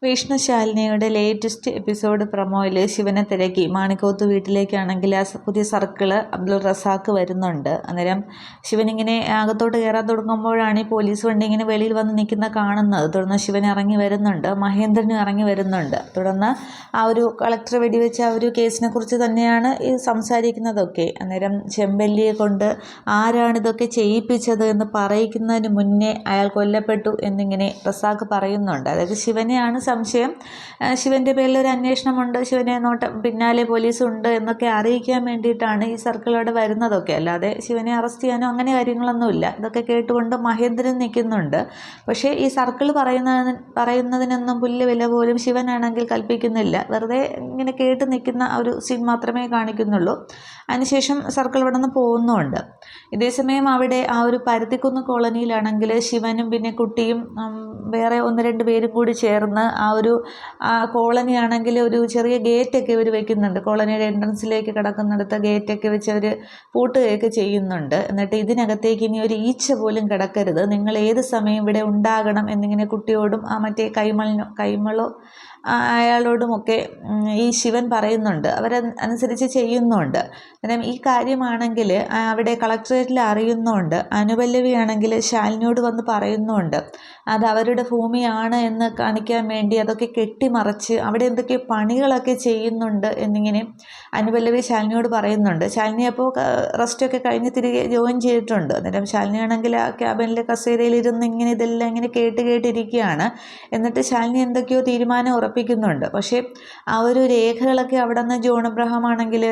വിഷ്ണുശാലിനിയുടെ latest episode പ്രൊമോയിൽ ശിവനെ തിരക്കി മാണിക്കോത്ത് വീട്ടിലേക്കാണെങ്കിൽ ആ പുതിയ സർക്കിള് അബ്ദുൾ റസാഖ് വരുന്നുണ്ട്. അന്നേരം ശിവനിങ്ങനെ അകത്തോട്ട് കയറാൻ തുടങ്ങുമ്പോഴാണ് ഈ പോലീസ് വണ്ടി ഇങ്ങനെ വെളിയിൽ വന്ന് നിൽക്കുന്ന കാണുന്നത്. തുടർന്ന് ശിവൻ ഇറങ്ങി വരുന്നുണ്ട്, മഹേന്ദ്രനും ഇറങ്ങി വരുന്നുണ്ട്. തുടർന്ന് ആ ഒരു കളക്ടർ വെടിവെച്ച ആ ഒരു കേസിനെ കുറിച്ച് തന്നെയാണ് ഈ സംസാരിക്കുന്നതൊക്കെ. അന്നേരം ചെമ്പല്ലിയെ കൊണ്ട് ആരാണിതൊക്കെ ചെയ്യിപ്പിച്ചത് എന്ന് പറയിക്കുന്നതിന് മുന്നേ അയാൾ കൊല്ലപ്പെട്ടു എന്നിങ്ങനെ റസാഖ് പറയുന്നുണ്ട്. അതായത് ശിവനെയാണ് സംശയം. ശിവൻ്റെ പേരിൽ ഒരു അന്വേഷണമുണ്ട്, ശിവനെ പിന്നാലെ പോലീസുണ്ട് എന്നൊക്കെ അറിയിക്കാൻ വേണ്ടിയിട്ടാണ് ഈ സർക്കിൾ അവിടെ വരുന്നതൊക്കെ. അല്ലാതെ ശിവനെ അറസ്റ്റ് ചെയ്യാനോ അങ്ങനെ കാര്യങ്ങളൊന്നുമില്ല. ഇതൊക്കെ കേട്ടുകൊണ്ട് മഹേന്ദ്രൻ നിൽക്കുന്നുണ്ട്. പക്ഷേ ഈ സർക്കിൾ പറയുന്നതിനൊന്നും പുല്ല് വില പോലും ശിവനാണെങ്കിൽ കൽപ്പിക്കുന്നില്ല. വെറുതെ ഇങ്ങനെ കേട്ട് നിൽക്കുന്ന ഒരു സീൻ മാത്രമേ കാണിക്കുന്നുള്ളൂ. അതിനുശേഷം സർക്കിൾ ഇവിടെ നിന്ന് പോകുന്നുമുണ്ട്. ഇതേസമയം അവിടെ ആ ഒരു പരുത്തിക്കുന്ന് കോളനിയിലാണെങ്കിൽ ശിവനും പിന്നെ കുട്ടിയും വേറെ 1-2 പേരും കൂടി ചേർന്ന് ആ കോളനി ആണെങ്കിൽ ഒരു ചെറിയ ഗേറ്റൊക്കെ ഇവർ വെക്കുന്നുണ്ട്. കോളനിയുടെ എൻട്രൻസിലേക്ക് കിടക്കുന്നിടത്ത് ഗേറ്റൊക്കെ വെച്ച് അവർ പൂട്ടുകയൊക്കെ ചെയ്യുന്നുണ്ട്. എന്നിട്ട് ഇതിനകത്തേക്ക് ഇനി ഒരു ഈച്ച പോലും കിടക്കരുത്, നിങ്ങൾ ഏത് സമയം ഇവിടെ ഉണ്ടാകണം എന്നിങ്ങനെ കുട്ടിയോടും ആ മറ്റേ കൈമളോ അയാളോടുമൊക്കെ ഈ ശിവൻ പറയുന്നുണ്ട്. അവരനുസരിച്ച് ചെയ്യുന്നുണ്ട്. അന്നേരം ഈ കാര്യമാണെങ്കിൽ അവിടെ കളക്ടറേറ്റിൽ അറിയുന്നുണ്ട്. അനുപല്ലവിയാണെങ്കിൽ ശാലിനിയോട് വന്ന് പറയുന്നുണ്ട് അത് അവരുടെ ഭൂമിയാണ് എന്ന് കാണിക്കാൻ വേണ്ടി അതൊക്കെ കെട്ടിമറച്ച് അവിടെ എന്തൊക്കെ പണികളൊക്കെ ചെയ്യുന്നുണ്ട് എന്നിങ്ങനെ അനുപല്ലവി ശാലിനിയോട് പറയുന്നുണ്ട്. ശാലിനി അപ്പോൾ റെസ്റ്റൊക്കെ കഴിഞ്ഞ് തിരികെ ജോയിൻ ചെയ്തിട്ടുണ്ട്. അന്നേരം ശാലിനിയാണെങ്കിൽ ആ ക്യാബിനിലെ കസേരയിലിരുന്ന് ഇങ്ങനെ ഇതെല്ലാം ഇങ്ങനെ കേട്ടിരിക്കുകയാണ്. എന്നിട്ട് ശാലിനി എന്തൊക്കെയോ തീരുമാനം ഉറപ്പിക്കുന്നുണ്ട്. പക്ഷേ ആ ഒരു രേഖകളൊക്കെ അവിടെ നിന്ന് ജോൺ എബ്രഹാം ആണെങ്കിൽ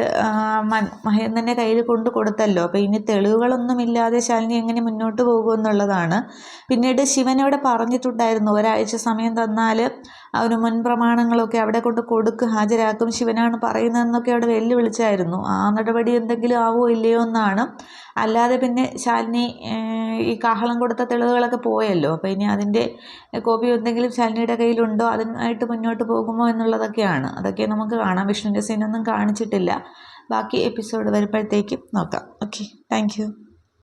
മഹേന്ദ്രൻ്റെ കയ്യിൽ കൊണ്ട് കൊടുത്തല്ലോ. അപ്പോൾ ഇനി തെളിവുകളൊന്നുമില്ലാതെ ശാലിനി എങ്ങനെ മുന്നോട്ട് പോകുമെന്നുള്ളതാണ്. പിന്നീട് ശിവനോട് പറഞ്ഞിട്ടുണ്ടായിരുന്നു, ഒരാഴ്ച സമയം തന്നാൽ അവന് മുൻ പ്രമാണങ്ങളൊക്കെ അവിടെ കൊണ്ട് ഹാജരാക്കും, ശിവനാണ് പറയുന്നതെന്നൊക്കെ അവിടെ വെല്ലുവിളിച്ചായിരുന്നു. ആ നടപടി എന്തെങ്കിലും ആവോ ഇല്ലയോ എന്നാണ്. അല്ലാതെ പിന്നെ ശാലിനി ഈ കാഹളം കൊടുത്ത തെളിവുകളൊക്കെ പോയല്ലോ. അപ്പോൾ ഇനി അതിൻ്റെ കോപ്പി എന്തെങ്കിലും ശാലിനിയുടെ കയ്യിലുണ്ടോ, അതിനായിട്ട് മുന്നോട്ട് പോകുമോ എന്നുള്ളതൊക്കെയാണ്. അതൊക്കെ നമുക്ക് കാണാം. വിഷ്ണുവിൻ്റെ സീനൊന്നും കാണിച്ചിട്ടില്ല. ബാക്കി എപ്പിസോഡ് വരുമ്പോഴത്തേക്കും നോക്കാം. Okay, thank you.